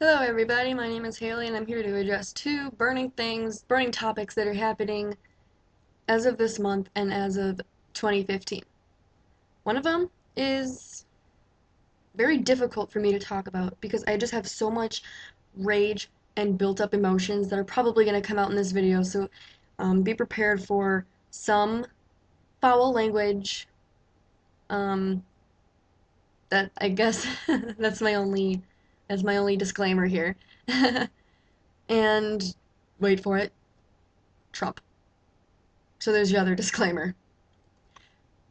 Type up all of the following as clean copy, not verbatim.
Hello everybody, my name is Haley and I'm here to address two burning topics that are happening as of this month and as of 2015. One of them is very difficult for me to talk about because I just have so much rage and built up emotions that are probably going to come out in this video, so be prepared for some foul language. Um, that I guess that's my only disclaimer here. And wait for it, Trump. So there's your other disclaimer.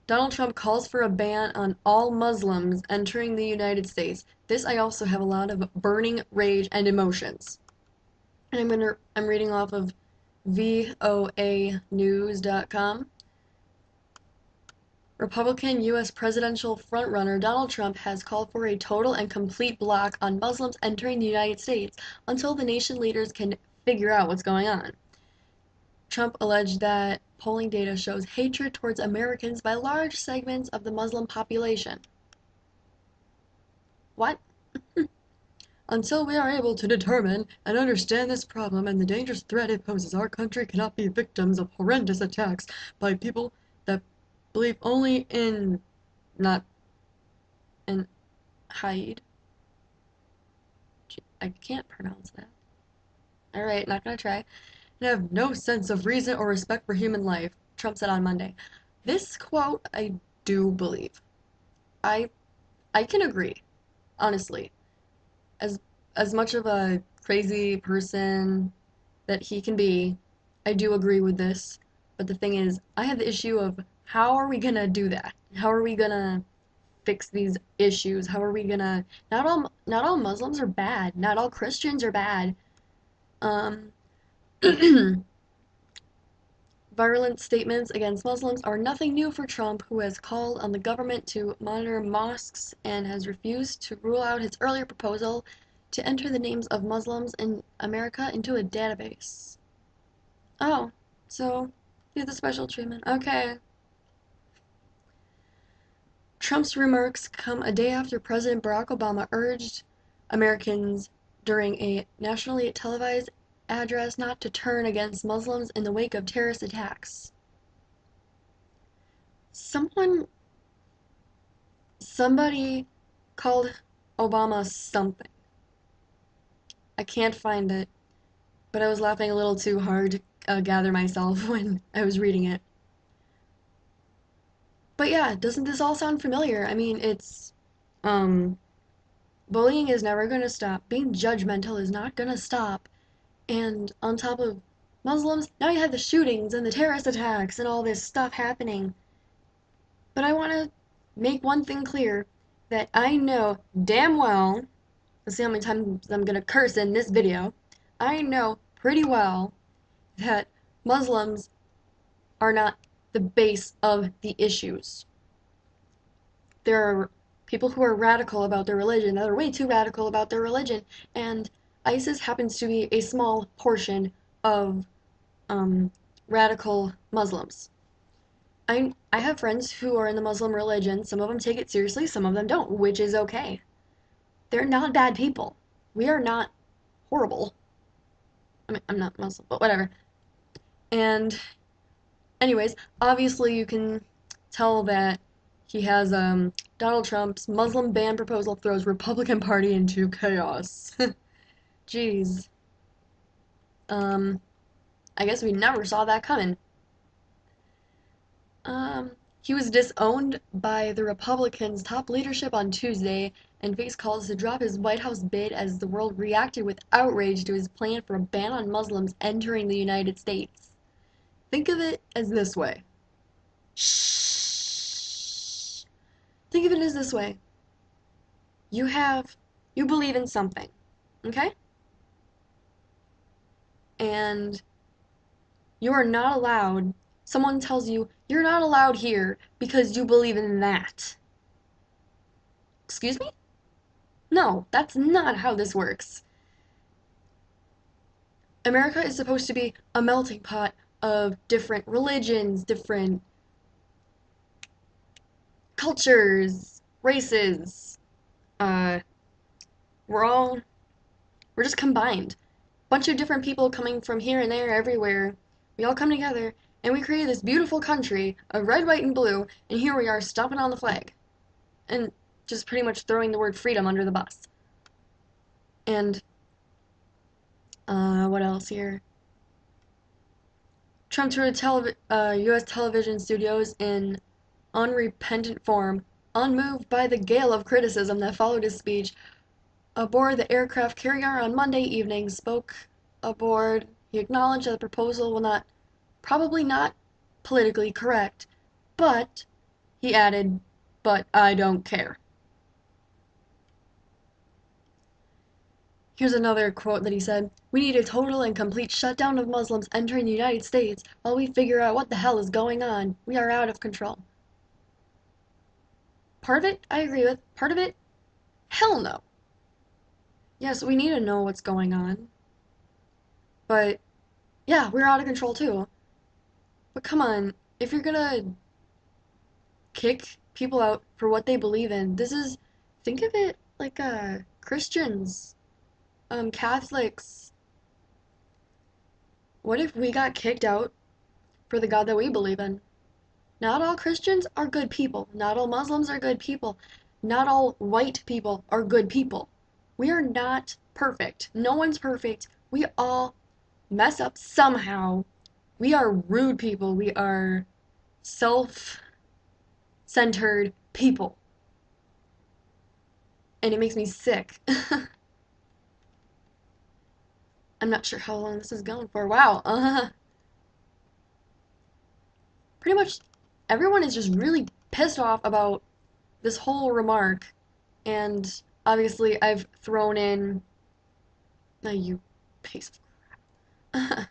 Donald Trump calls for a ban on all Muslims entering the United States. This I also have a lot of burning rage and emotions. And I'm reading off of voanews.com. Republican U.S. presidential frontrunner Donald Trump has called for a total and complete block on Muslims entering the United States until the nation leaders can figure out what's going on. Trump alleged that polling data shows hatred towards Americans by large segments of the Muslim population. What? Until we are able to determine and understand this problem and the dangerous threat it poses, our country cannot be victims of horrendous attacks by people that believe only in not in Haid. I can't pronounce that. Alright, not gonna try. And have no sense of reason or respect for human life, Trump said on Monday. This quote I do believe. I I can agree, honestly. As as much of a crazy person that he can be, I do agree with this. But the thing is, I have the issue of how are we gonna do that? How are we gonna fix these issues? How are we gonna not all Muslims are bad. Not all Christians are bad. Um Virulent statements against Muslims are nothing new for Trump, who has called on the government to monitor mosques and has refused to rule out his earlier proposal to enter the names of Muslims in America into a database. Oh, so he's the special treatment. Okay. Trump's remarks come a day after President Barack Obama urged Americans during a nationally televised address not to turn against Muslims in the wake of terrorist attacks. Someone Somebody called Obama something. I can't find it, but I was laughing a little too hard to gather myself when I was reading it. But yeah, doesn't this all sound familiar? I mean, um, bullying is never gonna stop. Being judgmental is not gonna stop. And on top of Muslims, now you have the shootings and the terrorist attacks and all this stuff happening. But I want to make one thing clear that I know damn well. Let's see how many times I'm gonna curse in this video. I know pretty well that Muslims are not the base of the issues. There are people who are radical about their religion, that are way too radical about their religion, and ISIS happens to be a small portion of radical Muslims. I have friends who are in the Muslim religion. Some of them take it seriously, some of them don't, which is okay. They're not bad people. We are not horrible. I mean, I'm not Muslim, but whatever. And anyways, obviously you can tell that he has Donald Trump's Muslim ban proposal throws Republican Party into chaos. Jeez. Um, I guess we never saw that coming. He was disowned by the Republicans' top leadership on Tuesday and faced calls to drop his White House bid as the world reacted with outrage to his plan for a ban on Muslims entering the United States. Think of it as this way. Shh. Think of it as this way. You believe in something, okay? And you are not allowed, someone tells you, you're not allowed here because you believe in that. Excuse me? No, that's not how this works. America is supposed to be a melting pot of different religions, different cultures, races. Uh, we're all We're just combined. Bunch of different people coming from here and there, everywhere. We all come together, and we create this beautiful country of red, white, and blue, and here we are stomping on the flag. And just pretty much throwing the word freedom under the bus. And, what else here? Trump toured U.S. television studios in unrepentant form, unmoved by the gale of criticism that followed his speech. Aboard the aircraft carrier on Monday evening, spoke aboard. He acknowledged that the proposal will probably not politically correct, but, he added, but I don't care. Here's another quote that he said: "We need a total and complete shutdown of Muslims entering the United States while we figure out what the hell is going on. We are out of control." Part of it, I agree with. Part of it, hell no. Yes, we need to know what's going on. But, yeah, we're out of control too. But come on, if you're gonna kick people out for what they believe in, think of it like Christians, Catholics. What if we got kicked out for the God that we believe in? Not all Christians are good people. Not all Muslims are good people. Not all white people are good people. We are not perfect. No one's perfect. We all mess up somehow. We are rude people. We are self-centered people. And it makes me sick. I'm not sure how long this is going for. Wow. Pretty much everyone is just really pissed off about this whole remark. And obviously I've thrown in, you piece of crap.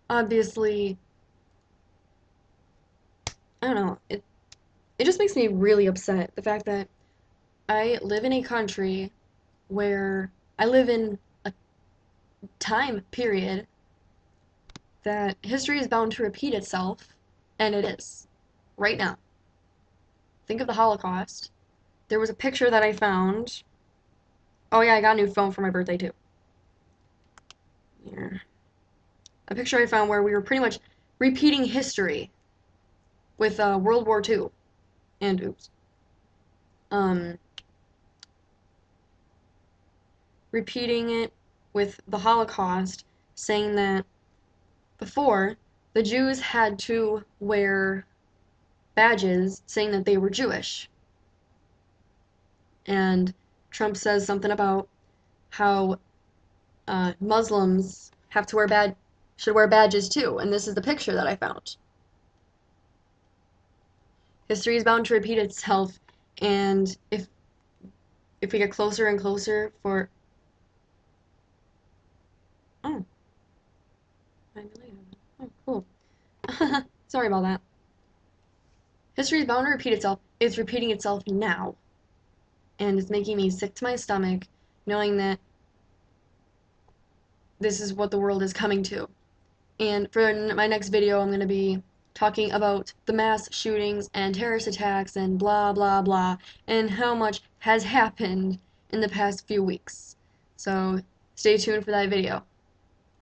Obviously, I don't know, it just makes me really upset, the fact that I live in a country where I live in a time period that history is bound to repeat itself, and it is, right now. Think of the Holocaust. There was a picture that I found. Oh yeah, I got a new phone for my birthday too. Here. A picture I found where we were pretty much repeating history with World War II. And oops. Repeating it with the Holocaust, saying that before, the Jews had to wear badges saying that they were Jewish. And Trump says something about how Muslims have to should wear badges too, and this is the picture that I found. History is bound to repeat itself, and if we get closer and closer for oh, oh cool. Sorry about that. History is bound to repeat itself. It's repeating itself now, and it's making me sick to my stomach knowing that this is what the world is coming to. And for my next video, I'm going to be talking about the mass shootings and terrorist attacks and blah blah blah, and how much has happened in the past few weeks. So stay tuned for that video.